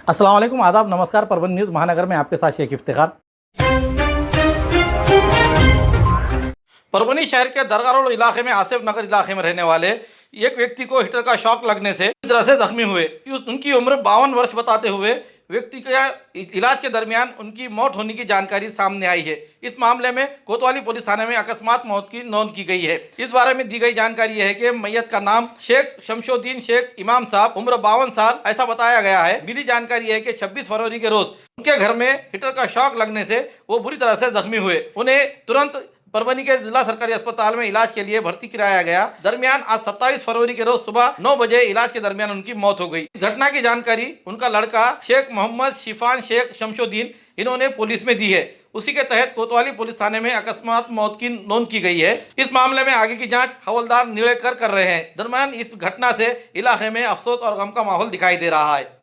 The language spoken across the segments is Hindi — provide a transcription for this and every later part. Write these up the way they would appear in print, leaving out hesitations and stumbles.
अस्सलाम वालेकुम, आदाब, नमस्कार। परभनी न्यूज़ महानगर में आपके साथ शेख इफ्तिखार। परभनी शहर के दरगाह रोड इलाके में आसिफ नगर इलाके में रहने वाले एक व्यक्ति को हीटर का शॉक लगने से बुरी तरह से जख्मी हुए। उनकी उम्र 52 वर्ष बताते हुए व्यक्ति का इलाज के दरमियान उनकी मौत होने की जानकारी सामने आई है। इस मामले में कोतवाली पुलिस थाने में अकस्मात मौत की नोंद की गई है। इस बारे में दी गई जानकारी यह है कि मैयत का नाम शेख शमशुद्दीन शेख इमाम साहब, उम्र 52 साल ऐसा बताया गया है। मिली जानकारी है कि 26 फरवरी के रोज उनके घर में हीटर का शॉक लगने से वो बुरी तरह से जख्मी हुए। उन्हें तुरंत परभनी के जिला सरकारी अस्पताल में इलाज के लिए भर्ती कराया गया। दरमियान आज 27 फरवरी के रोज सुबह 9 बजे इलाज के दरमियान उनकी मौत हो गई। घटना की जानकारी उनका लड़का शेख मोहम्मद शिफान शेख शमशुद्दीन इन्होंने पुलिस में दी है। उसी के तहत कोतवाली पुलिस थाने में अकस्मात मौत की नोंद की गई है। इस मामले में आगे की जांच हवलदार निड़ेकर कर रहे हैं। दरमियान इस घटना से इलाके में अफसोस और गम का माहौल दिखाई दे रहा है।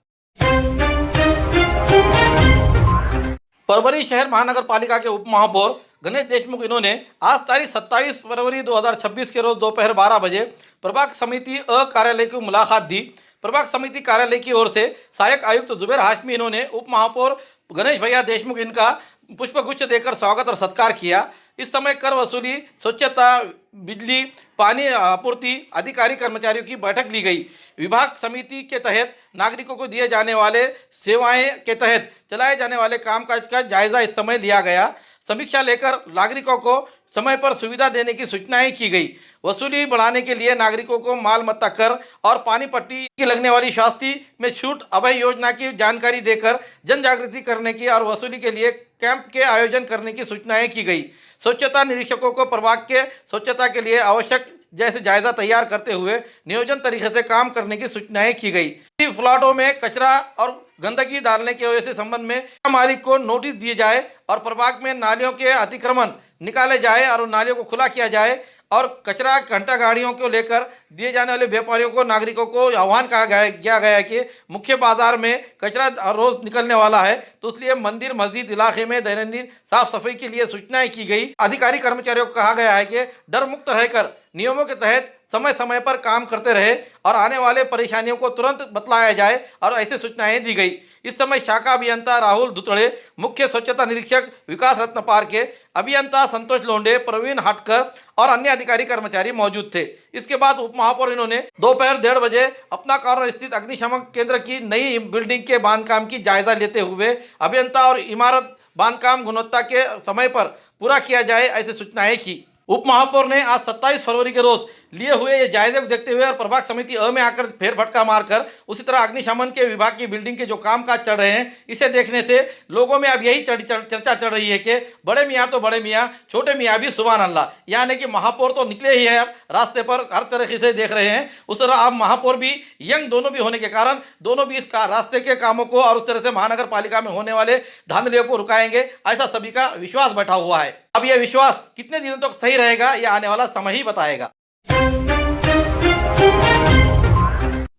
परभनी शहर महानगर पालिका के उप महापौर गणेश देशमुख इन्होंने आज तारीख 27 फरवरी 2026 के रोज दोपहर 12 बजे प्रभाग समिति अ कार्यालय की मुलाकात दी। प्रभाग समिति कार्यालय की ओर से सहायक आयुक्त जुबेर हाशमी इन्होंने उप महापौर गणेश भैया देशमुख इनका पुष्पगुच्छ देकर स्वागत और सत्कार किया। इस समय कर वसूली, स्वच्छता, बिजली, पानी आपूर्ति अधिकारी कर्मचारियों की बैठक ली गई। विभाग समिति के तहत नागरिकों को दिए जाने वाले सेवाएं के तहत चलाए जाने वाले कामकाज का जायजा इस समय लिया गया। समीक्षा लेकर नागरिकों को समय पर सुविधा देने की सूचनाएं की गई। वसूली बढ़ाने के लिए नागरिकों को माल मत्ता कर और पानी पट्टी की लगने वाली शास्ति में छूट अभय योजना की जानकारी देकर जन जागृति करने की और वसूली के लिए कैंप के आयोजन करने की सूचनाएं की गई। स्वच्छता निरीक्षकों को प्रभाग के स्वच्छता के लिए आवश्यक जैसे जायजा तैयार करते हुए नियोजन तरीके से काम करने की सूचनाएं की गई। प्लाटों में कचरा और गंदगी डालने की वजह से संबंध में मालिक को नोटिस दिए जाए और प्रभाग में नालियों के अतिक्रमण निकाले जाए और नालियों को खुला किया जाए और कचरा घंटा गाड़ियों को लेकर दिए जाने वाले व्यापारियों को नागरिकों को आह्वान किया गया है कि मुख्य बाजार में कचरा रोज निकलने वाला है, तो इसलिए मंदिर मस्जिद इलाके में दैनंदिन साफ सफाई के लिए सूचनाएं की गई। अधिकारी कर्मचारियों को कहा गया है कि डर मुक्त रहकर नियमों के तहत समय समय पर काम करते रहे और आने वाले परेशानियों को तुरंत बतलाया जाए और ऐसे सूचनाएं दी गई। इस समय शाखा अभियंता राहुल धुतड़े, मुख्य स्वच्छता निरीक्षक विकास रत्न पारके, अभियंता संतोष लोंडे, प्रवीण हाटकर और अन्य अधिकारी कर्मचारी मौजूद थे। इसके बाद उप महापौर इन्होंने दोपहर 1:30 बजे अपना कार्यालय स्थित अग्निशमन केंद्र की नई बिल्डिंग के बांधकाम की जायजा लेते हुए अभियंता और इमारत बांधकाम गुणवत्ता के समय पर पूरा किया जाए ऐसी सूचनाएं की। उप महापौर ने आज 27 फरवरी के रोज लिए हुए ये जायजे को देखते हुए और प्रभाग समिति अ में आकर फेरफटका मारकर उसी तरह अग्निशमन के विभाग की बिल्डिंग के जो कामकाज चल रहे हैं, इसे देखने से लोगों में अब यही चर्चा चल रही है कि बड़े मियाँ तो बड़े मियाँ, छोटे मियाँ भी सुभान अल्लाह। यानी कि महापौर तो निकले ही है, अब रास्ते पर हर तरीके से देख रहे हैं। उस तरह अब महापौर भी यंग दोनों भी होने के कारण दोनों भी इस रास्ते के कामों को और उस तरह से महानगर पालिका में होने वाले धांधलियों को रुकाएंगे, ऐसा सभी का विश्वास बैठा हुआ है। अब यह विश्वास कितने दिनों तक सही रहेगा यह आने वाला समय ही बताएगा।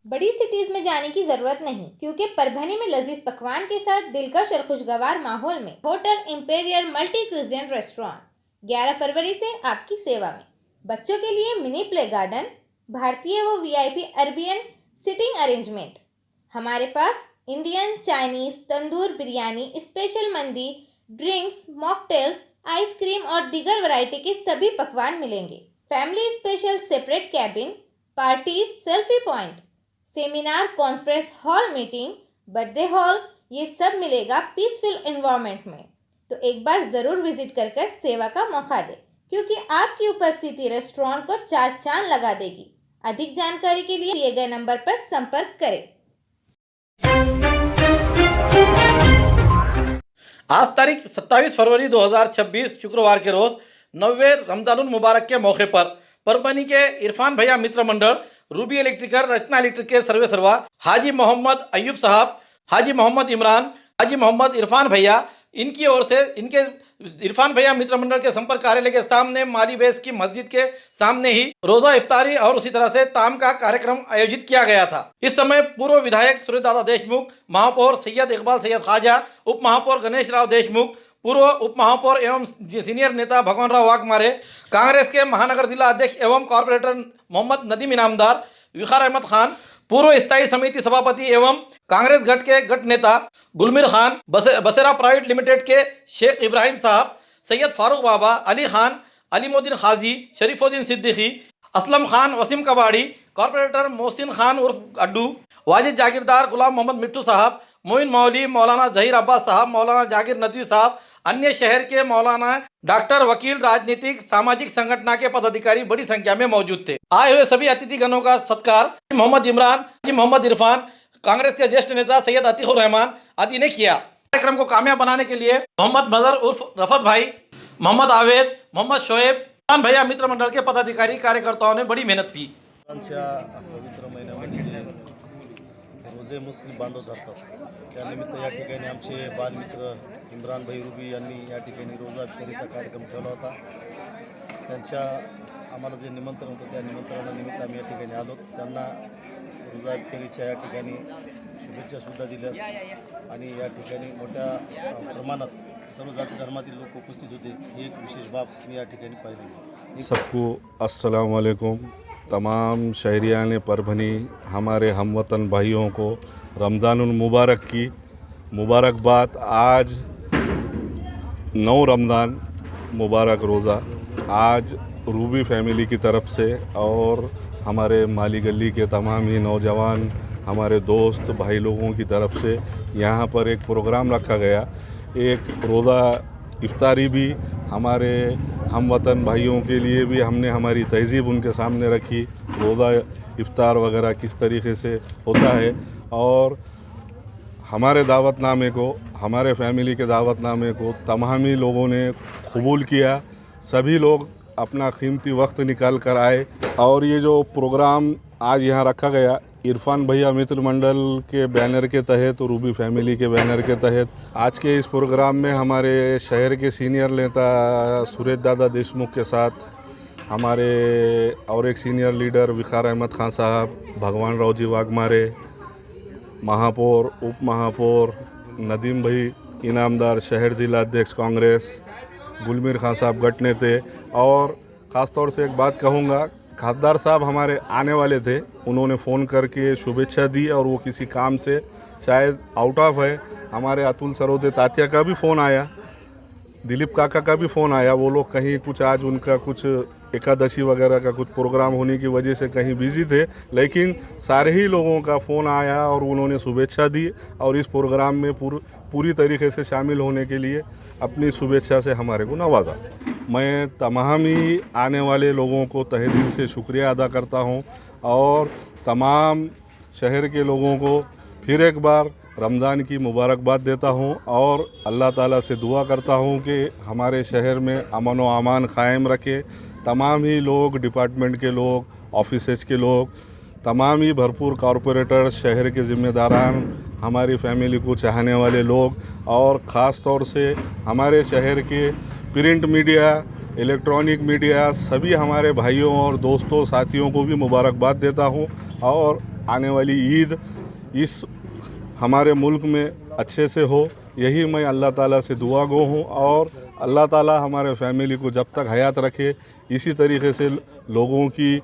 बड़ी सिटीज में जाने की जरूरत नहीं, क्योंकि परभनी में लजीज पकवान के साथ दिलकश और खुशगवार माहौल में hotel imperial multi cuisine restaurant 11 फरवरी से आपकी सेवा में। बच्चों के लिए मिनी प्ले गार्डन, भारतीय व वीआईपी अरेबियन सिटिंग अरेंजमेंट। हमारे पास इंडियन, चाइनीज, तंदूर बिरयानी, स्पेशल मंदी, ड्रिंक्स, मॉकटेल्स, आइसक्रीम और दीगर वैरायटी के सभी पकवान मिलेंगे। Family special separate cabin, parties, selfie point, seminar, conference hall, meeting, birthday hall, ये सब मिलेगा पीसफुल एनवायरनमेंट में। तो एक बार ज़रूर विजिट कर सेवा का मौका दें, क्योंकि आपकी उपस्थिति रेस्टोरेंट को 4 चांद लगा देगी। अधिक जानकारी के लिए दिए गए नंबर पर संपर्क करें। आज तारीख 27 फरवरी 2026 शुक्रवार के रोज 9वें रमजानुल मुबारक के मौके पर परभनी के इरफान भैया मित्र मंडल, रूबी इलेक्ट्रिकल, रचना इलेक्ट्रिक के सर्वे सर्वा, हाजी मोहम्मद अयूब साहब, हाजी मोहम्मद इमरान, हाजी मोहम्मद इरफान भैया, इनकी ओर से इनके इरफान भैया मित्र मंडल के संपर्क कार्यालय के सामने माली बेस की मस्जिद के सामने ही रोजा इफ्तारी और उसी तरह से ताम का कार्यक्रम आयोजित किया गया था। इस समय पूर्व विधायक सूर्यदादा देशमुख, महापौर सैयद इकबाल सैयद खाजा, उप महापौर गणेश राव देशमुख, पूर्व उप महापौर एवं सीनियर नेता भगवान राव वाघमारे, कांग्रेस के महानगर जिला अध्यक्ष एवं कॉर्पोरेटर मोहम्मद नदीम इनामदार, विखार अहमद खान, पूर्व स्थायी समिति सभापति एवं कांग्रेस गट के गट नेता गुलमीर खान, बसेरा प्राइवेट लिमिटेड के शेख इब्राहिम साहब, सैयद फारूक बाबा, अली खान, अलीमुद्दीन खाजी, शरीफुद्दीन सिद्दीकी, असलम खान, वसीम कबाड़ी, कॉर्पोरेटर मोहसिन खान उर्फ अड्डू, वाजिद जागीरदार, गुलाम मोहम्मद मिट्टू साहब, मोइन मौली, मौलाना जहीर अब्बास साहब, मौलाना जाकिर नदवी साहब, अन्य शहर के मौलाना, डॉक्टर, वकील, राजनीतिक सामाजिक संगठन के पदाधिकारी बड़ी संख्या में मौजूद थे। आए हुए सभी अतिथिगणों का सत्कार मोहम्मद इमरान, मोहम्मद इरफान, कांग्रेस के ज्येष्ठ नेता सैयद अतीकुर रहमान आदि ने किया। कार्यक्रम को कामयाब बनाने के लिए मोहम्मद मजहर उर्फ रफत भाई, मोहम्मद आवेद, मोहम्मद शोएब, खान भैया मित्र मंडल के पदाधिकारी कार्यकर्ताओं ने बड़ी मेहनत की। पवित्र महिन्यामध्ये जे रोजे मुस्लिम बांधव धरतात त्यानिमित्त या ठिकाणी आमचे बालमित्र इम्रान भाई रुबी यांनी या ठिकाणी रोजा इफ्तारीचा कार्यक्रम ठेवला होता। त्यांच्या आम्हाला जे निमंत्रण होतं त्या निमंत्रणानिमित्त आम्ही या ठिकाणी आलो। त्यांना रोजा इफ्तारीच्या या ठिकाणी शुभेच्छासुद्धा दिल्या आणि या ठिकाणी मोठ्या प्रमाणात सर्व जाती धर्मातील लोक उपस्थित होते। ही एक विशेष बाब मी या ठिकाणी पाहिली। सबको अस्सलाम वालेकुम। तमाम शहरियान परभनी हमारे हमवतन भाइयों को रमज़ानुल मुबारक की मुबारकबाद। आज 9 रमज़ान मुबारक रोज़ा आज रूबी फैमिली की तरफ से और हमारे माली गली के तमाम ही नौजवान हमारे दोस्त भाई लोगों की तरफ से यहाँ पर एक प्रोग्राम रखा गया। एक रोज़ा इफ्तारी भी हमारे हमवतन भाइयों के लिए भी हमने हमारी तहज़ीब उनके सामने रखी। रोज़ा इफ्तार वगैरह किस तरीके से होता है और हमारे दावतनामे को, हमारे फैमिली के दावतनामे को तमामी लोगों ने कबूल किया। सभी लोग अपना कीमती वक्त निकाल कर आए और ये जो प्रोग्राम आज यहाँ रखा गया इरफान भैया मित्र मंडल के बैनर के तहत, रूबी फैमिली के बैनर के तहत, आज के इस प्रोग्राम में हमारे शहर के सीनियर नेता सुरेश दादा देशमुख के साथ हमारे और एक सीनियर लीडर विखार अहमद खान साहब, भगवान राव जी वाघमारे, महापौर, उप महापौर नदीम भाई इनामदार, शहर जिला अध्यक्ष कांग्रेस गुलमीर खान साहब गट नेते, और ख़ास तौर से एक बात कहूँगा, खासदार साहब हमारे आने वाले थे, उन्होंने फ़ोन करके शुभेच्छा दी और वो किसी काम से शायद आउट ऑफ है। हमारे अतुल सरोदे तात्या का भी फ़ोन आया, दिलीप काका का भी फ़ोन आया। वो लोग कहीं कुछ आज उनका कुछ एकादशी वगैरह का कुछ प्रोग्राम होने की वजह से कहीं बिज़ी थे, लेकिन सारे ही लोगों का फ़ोन आया और उन्होंने शुभेच्छा दी और इस प्रोग्राम में पूरी तरीके से शामिल होने के लिए अपनी शुभेच्छा से हमारे को नवाजा। मैं तमाम ही आने वाले लोगों को तहे दिल से शुक्रिया अदा करता हूं और तमाम शहर के लोगों को फिर एक बार रमज़ान की मुबारकबाद देता हूं और अल्लाह ताला से दुआ करता हूं कि हमारे शहर में अमन व अमान क़ायम रखे। तमाम ही लोग, डिपार्टमेंट के लोग, ऑफिसेज के लोग, तमाम ही भरपूर कॉरपोरेटर, शहर के ज़िम्मेदारान, हमारी फैमिली को चाहने वाले लोग और ख़ास तौर से हमारे शहर के प्रिंट मीडिया, इलेक्ट्रॉनिक मीडिया, सभी हमारे भाइयों और दोस्तों साथियों को भी मुबारकबाद देता हूं और आने वाली ईद इस हमारे मुल्क में अच्छे से हो, यही मैं अल्लाह ताला से दुआ गो हूँ और अल्लाह ताला हमारे फैमिली को जब तक हयात रखे इसी तरीके से लोगों की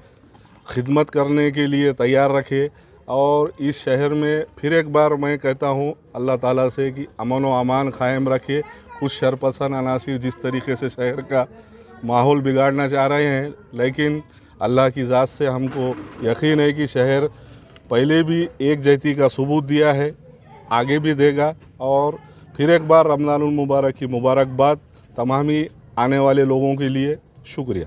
खिदमत करने के लिए तैयार रखे। और इस शहर में फिर एक बार मैं कहता हूँ अल्लाह ताला से कि अमन व अमान क़ायम रखे। कुछ शरपसंद अनासिर जिस तरीके से शहर का माहौल बिगाड़ना चाह रहे हैं, लेकिन अल्लाह की ज़ात से हमको यकीन है कि शहर पहले भी एक जहती का सबूत दिया है, आगे भी देगा। और फिर एक बार रमज़ानुल मुबारक की मुबारकबाद तमाम ही आने वाले लोगों के लिए। शुक्रिया।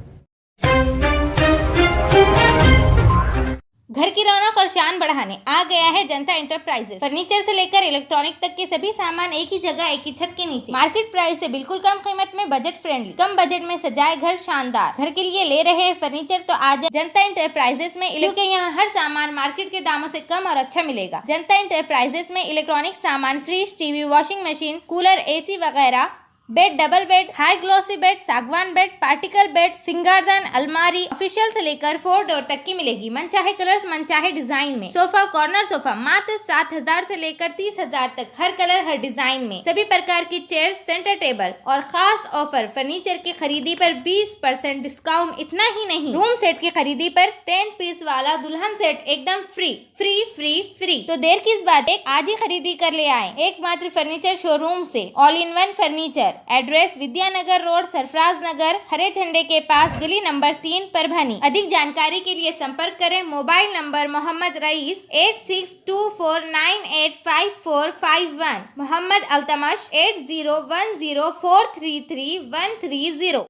घर की रौनक और शान बढ़ाने आ गया है जनता इंटरप्राइजेस। फर्नीचर से लेकर इलेक्ट्रॉनिक तक के सभी सामान एक ही जगह, एक ही छत के नीचे। मार्केट प्राइस से बिल्कुल कम कीमत में, बजट फ्रेंडली। कम बजट में सजाए घर शानदार। घर के लिए ले रहे हैं फर्नीचर तो आज जनता इंटरप्राइजेस में, क्योंकि यहाँ हर सामान मार्केट के दामों से कम और अच्छा मिलेगा। जनता इंटरप्राइजेस में इलेक्ट्रॉनिक सामान, fridge, TV, washing machine, cooler, AC वगैरह bed, double bed, high glossy bed, सागवान बेड, पार्टिकल बेड, सिंगारदान, अलमारी ऑफिशियल से लेकर 4 डोर तक की मिलेगी। मनचाहे कलर्स, मनचाहे डिजाइन में। सोफा, कॉर्नर सोफा मात्र 7,000 से लेकर 30,000 तक, हर कलर हर डिजाइन में। सभी प्रकार की चेयर्स, सेंटर टेबल और खास ऑफर फर्नीचर की खरीदी पर 20% डिस्काउंट। इतना ही नहीं, रूम सेट की खरीदी पर 10 पीस वाला दुल्हन सेट एकदम फ्री फ्री फ्री फ्री। तो देर किस बात, एक आज ही खरीदी कर ले आए एकमात्र फर्नीचर शोरूम से, all in one furniture. Address Vidyanagar road, Sarfaraz Nagar, हरे झंडे के पास, गली नंबर 3, परभनी। अधिक जानकारी के लिए संपर्क करें। Mobile number Mohammad rice 8624985451, Mohammad Altamash 8010433130।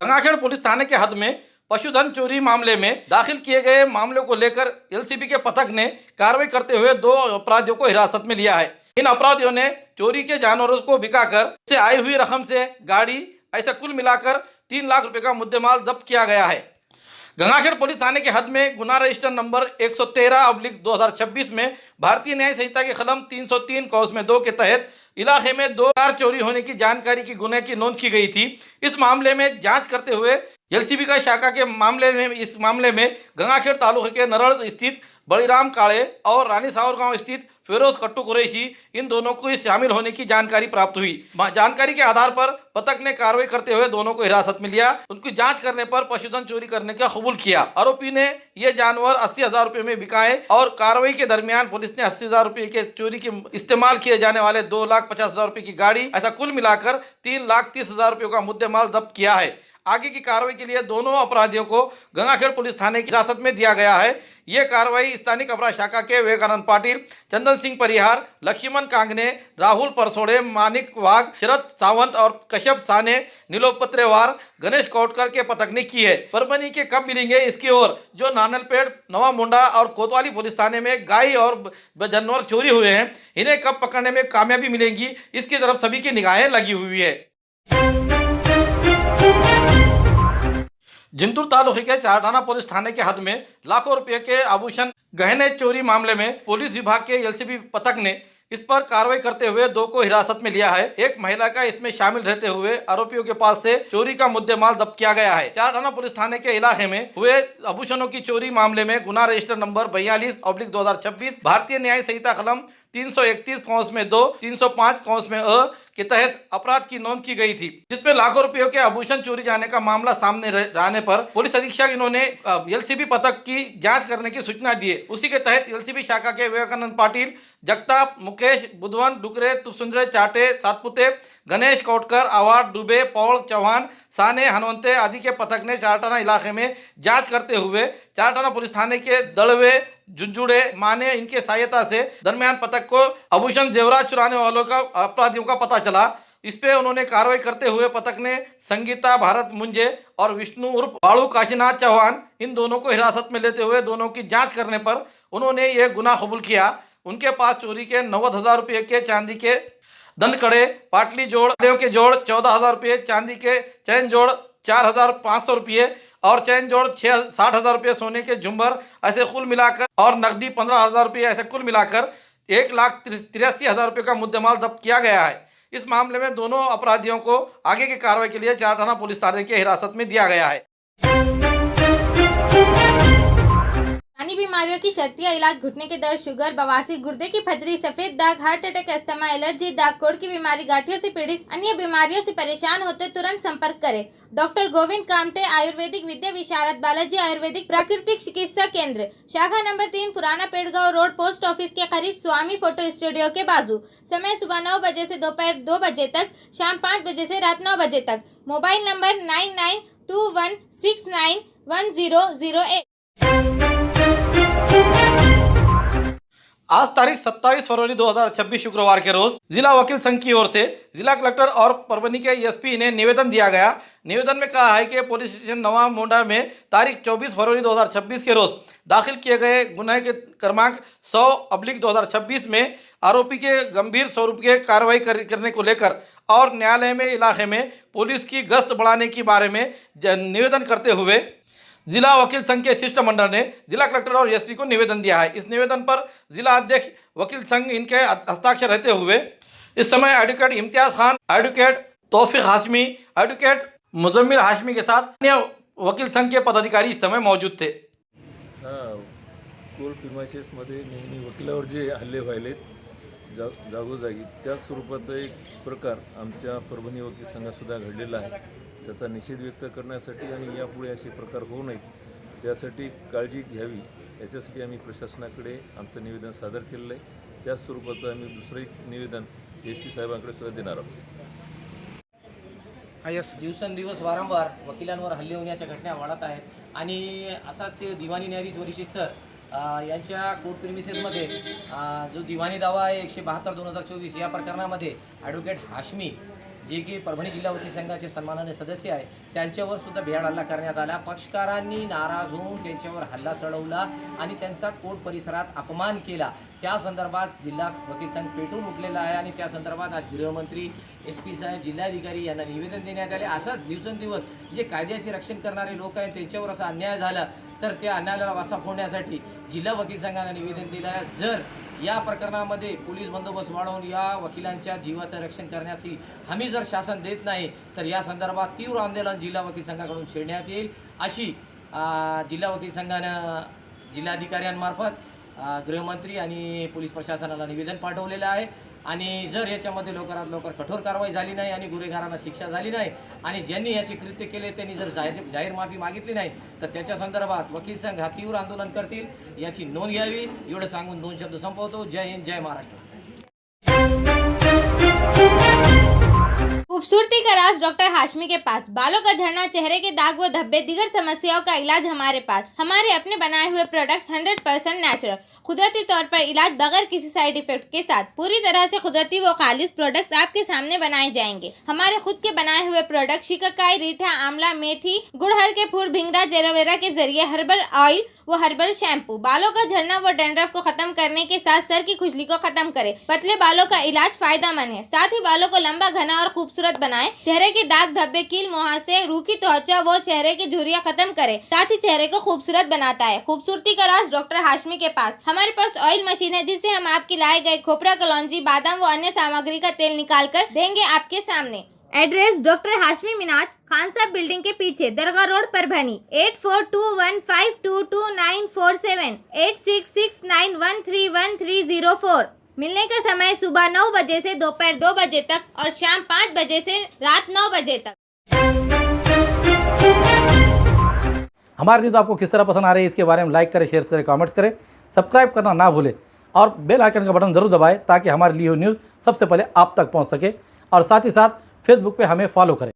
Gangakhed police थाने के हद में पशुधन चोरी मामले में दाखिल किए गए मामले को लेकर एलसीबी के पथक ने कार्रवाई करते हुए 2 अपराधियों को हिरासत में लिया है। इन अपराधियों ने चोरी के जानवरों को बिकाकर उससे आई हुई रकम से गाड़ी, ऐसा कुल मिलाकर 3 लाख रुपए का मुद्देमाल जब्त किया गया है। गंगाखेड़ पुलिस थाने के हद में गुना रजिस्टर नंबर 113/2026 में भारतीय न्याय संहिता के कलम 303 कौस में 2 के तहत इलाके में 2 कार चोरी होने की जानकारी की गुने की नोंद की गई थी। इस मामले में जांच करते हुए एलसीबी का शाखा के इस मामले में गंगाखेड़ तालुके के नरड़ स्थित बड़ीराम काले और रानी सावर गांव स्थित फिरोज कट्टू कुरैशी, इन दोनों को शामिल होने की जानकारी प्राप्त हुई। जानकारी के आधार पर पथक ने कार्रवाई करते हुए दोनों को हिरासत में लिया। उनकी जांच करने पर पशुधन चोरी करने का कबूल किया। आरोपी ने ये जानवर 80,000 रुपए में बिकाए और कार्रवाई के दरमियान पुलिस ने 80,000 रुपए के चोरी के इस्तेमाल किए जाने वाले 2,50,000 रुपए की गाड़ी, ऐसा कुल मिलाकर 3,30,000 रुपए का मुद्देमाल जब्त किया है। आगे की कार्रवाई के लिए दोनों अपराधियों को गंगाखेड़ पुलिस थाने की हिरासत में दिया गया है। ये कार्रवाई स्थानीय अपराध शाखा के विवेकानंद पाटिल, चंदन सिंह परिहार, लक्ष्मण कांगने, राहुल परसोड़े, मानिक वाघ, शरद सावंत और कश्यप साने, नीलोप पत्रेवार, गणेश कोटकर के पथक ने की है। परभनी के कब मिलेंगे इसकी ओर जो नानलपेड़, नवा मुंडा और कोतवाली पुलिस थाने में गाय और जानवर चोरी हुए हैं, इन्हें कब पकड़ने में कामयाबी मिलेगी, इसकी तरफ सभी की निगाहें लगी हुई है। जिंतूर तालुके के चारठाना पुलिस थाने के हद में लाखों रुपए के आभूषण गहने चोरी मामले में पुलिस विभाग के एलसीबी पथक ने इस पर कार्रवाई करते हुए 2 को हिरासत में लिया है। एक महिला का इसमें शामिल रहते हुए आरोपियों के पास से चोरी का मुद्देमाल जब्त किया गया है। चारठाना पुलिस थाने के इलाके में हुए आभूषणों की चोरी मामले में गुना रजिस्टर नंबर 42/2026 भारतीय न्याय संहिता कलम 331 कौंस में 2, 305 कौंस में अ के तहत अपराध की नोंद की गई थी, जिसमें लाखों रुपयों के आभूषण चोरी जाने का मामला सामने रहने पर पुलिस अधीक्षक इन्होंने एलसीबी पथक की जांच करने की सूचना दी। उसी के तहत एलसीबी शाखा के विवेकानंद पाटिल, जगताप, मुकेश, बुधवन, डुकरे, तुपसुंदरे, चाटे, सातपुते, गणेश कोटकर, आवाड, डुबे, पौड़, चौहान, साने, हनवंते आदि के पथक ने चारठाना इलाके में जांच करते हुए चारठाना पुलिस थाने के दड़वे, झुंझुड़े, माने इनके सहायता से दरमियान पथक को आभूषण जेवरात चुराने वालों का अपराधियों का पता चला। इस पे उन्होंने कार्रवाई करते हुए पथक ने संगीता भारत मुंजे और विष्णु उर्फ बालू काशीनाथ चौहान, इन दोनों को हिरासत में लेते हुए दोनों की जांच करने पर उन्होंने ये गुनाह कबूल किया। उनके पास चोरी के 90,000 रुपये के चांदी के दंडकड़े, पाटली जोड़ के जोड़ 14,000 रुपये, चांदी के चैन जोड़ 4,500 रुपये और चैन जोड़ 60,000 रुपये, सोने के झुंबर, ऐसे कुल मिलाकर और नकदी 15,000 रुपये, ऐसे कुल मिलाकर 1,83,000 रुपये का मुद्देमाल जब्त किया गया है। इस मामले में दोनों अपराधियों को आगे की कार्रवाई के लिए चारठाना पुलिस थाने की हिरासत में दिया गया है। पुरानी बीमारियों की शर्तिया इलाज, घुटने के दर्द, शुगर, बवासीर, गुर्दे की पथरी, सफेद दाग, हार्ट अटैक, अस्थमा, एलर्जी, दाग कोड़ की बीमारी, गांठियों से पीड़ित अन्य बीमारियों से परेशान होते तुरंत संपर्क करें। डॉक्टर गोविंद कामटे, आयुर्वेदिक विद्या विशारद, बालाजी आयुर्वेदिक प्राकृतिक चिकित्सा केंद्र, शाखा नंबर 3, पुराना पेड़गांव रोड, पोस्ट ऑफिस के करीब, स्वामी फोटो स्टूडियो के बाजू। समय सुबह 9 बजे से दोपहर 2 बजे तक, शाम 5 बजे से रात 9 बजे तक। Mobile number 9921691008। आज तारीख 27 फरवरी 2026 शुक्रवार के रोज जिला वकील संघ की ओर से जिला कलेक्टर और परभनी के एसपी ने निवेदन दिया गया। निवेदन में कहा है कि पुलिस स्टेशन नवा मुंडा में तारीख 24 फरवरी 2026 के रोज दाखिल किए गए गुनाह के क्रमांक 100/2026 में आरोपी के गंभीर स्वरूप के कार्रवाई करने को लेकर और न्यायालय में इलाके में पुलिस की गश्त बढ़ाने के बारे में निवेदन करते हुए जिला वकील संघ के शिष्टमंडल ने जिला कलेक्टर और एसपी को निवेदन दिया है। इस निवेदन पर जिला अध्यक्ष वकील संघ इनके हस्ताक्षर रहते हुए इस समय एडवोकेट इम्तियाज खान, एडवोकेट तौफीक हाशमी, एडवोकेट मुजम्मिल हाशमी के साथ अन्य वकील संघ के पदाधिकारी इस समय मौजूद थे। कोर्ट प्रिमायसेसमध्ये नेहमी वकिलावर जे हल्ले व्हायलेत जागोजागी त्याच स्वरूपाचा एक प्रकार आमच्या परभणी वकील संघातसुद्धा घडलेला आहे। त्याचा निषेध व्यक्त करण्यासाठी आणि यापुढे असे प्रकार होऊ नयेत त्यासाठी काळजी घ्यावी याच्यासाठी आम्ही प्रशासनाकडे आमचं निवेदन सादर केलेलं आहे। त्याच स्वरूपाचं आम्ही दुसरं एक निवेदन एसपी साहेबांकडे सुद्धा देणार आहोत। दिवसेंदिवस वारंवार वकिलांवर हल्ले होण्याच्या घटना वाढत आहेत आणि असाच दिवाणी न्यायाधीश वरिष्ठर यांच्या कोर्ट प्रिमिसेसमध्ये जो दिवाणी दावा आहे 172/2024 या प्रकरणामध्ये ॲडव्होकेट हाशमी जे की परभणी जिल्हा वकील संघाचे सन्माननीय सदस्य आहे त्यांच्यावर सुद्धा भ्याड हल्ला करण्यात आला। पक्षकारांनी नाराज होऊन त्यांच्यावर हल्ला चढवला आणि त्यांचा कोर्ट परिसरात अपमान केला। त्या संदर्भात जिल्हा वकील संघ पेटून उठलेला आहे आणि त्या संदर्भात आज गृहमंत्री, एसपी साहेब, जिल्हाधिकारी यांना निवेदन देण्यात आले। असाच दिवसेंदिवस जे कायद्याचे रक्षण करणारे लोक आहेत त्यांच्यावर असा अन्याय झाला तर त्या अन्यायाला वाचा फोडण्यासाठी जिल्हा वकील संघाने निवेदन दिलं आहे। जर या प्रकरणामध्ये पोलीस बंदोबस्त वाढवून या वकिलांच्या जीवाचं रक्षण करण्याची हमी जर शासन देत नाही तर या संदर्भात तीव्र आंदोलन जिल्हा वकील संघाकडून छेडण्यात येईल अशी जिल्हा वकील संघानं जिल्हाधिकाऱ्यांमार्फत गृहमंत्री आणि पोलीस प्रशासनाला निवेदन पाठवलेलं आहे। आणि जर याच्यामध्ये लवकरात लवकर कठोर कारवाई झाली नाही आणि गुन्हेगारांना शिक्षा झाली नाही आणि ज्यांनी याचे कृत्य केले त्यांनी जर जाहीर माफी मागितली नाही तर त्याच्या संदर्भात वकील संघ हा तीव्र आंदोलन करतील याची नोंद घ्यावी। एवढं सांगून 2 शब्द संपवतो। जय हिंद, जय महाराष्ट्र। खूबसूरती का राज डॉक्टर हाशमी के पास। बालों का झड़ना, चेहरे के दाग व धब्बे, दीगर समस्याओं का इलाज हमारे पास। हमारे अपने बनाए हुए प्रोडक्ट्स 100% नेचुरल, कुदरती तौर पर इलाज बगैर किसी साइड इफेक्ट के साथ पूरी तरह से कुदरती व खालिश प्रोडक्ट्स आपके सामने बनाए जाएंगे। हमारे खुद के बनाए हुए प्रोडक्ट शिकाकाई, रीठा, आंवला, मेथी, गुड़हल के फूल, भिंगरा, एलोवेरा के जरिए हर्बल ऑयल वो हर्बल शैम्पू बालों का झड़ना व डैंड्रफ को खत्म करने के साथ सर की खुजली को खत्म करे। पतले बालों का इलाज फायदेमंद है, साथ ही बालों को लंबा, घना और खूबसूरत बनाए। चेहरे के दाग धब्बे, कील मुहासे, रूखी त्वचा वो चेहरे की झुर्रियां खत्म करे, साथ ही चेहरे को खूबसूरत बनाता है। खूबसूरती का राज डॉक्टर हाशमी के पास। हमारे पास ऑयल मशीन है जिससे हम आपकी लाए गए खोपरा, कलौंजी, बादाम व अन्य सामग्री का तेल निकाल कर देंगे आपके सामने। एड्रेस डॉक्टर हाशमी मिनाज, खान साहब बिल्डिंग के पीछे, दरगाह रोड, परभनी। 8421522947 8669131304। मिलने का समय सुबह 9 बजे से दोपहर 2 बजे तक और शाम 5 बजे से रात 9 बजे तक। हमारी न्यूज़ आपको किस तरह पसंद आ रही है इसके बारे में लाइक करें, शेयर करें, कमेंट्स करें, सब्सक्राइब करना ना भूलें और बेल आइकन का बटन ज़रूर दबाएं ताकि हमारी ली हुई न्यूज़ सबसे पहले आप तक पहुंच सके और साथ ही साथ फेसबुक पे हमें फॉलो करें।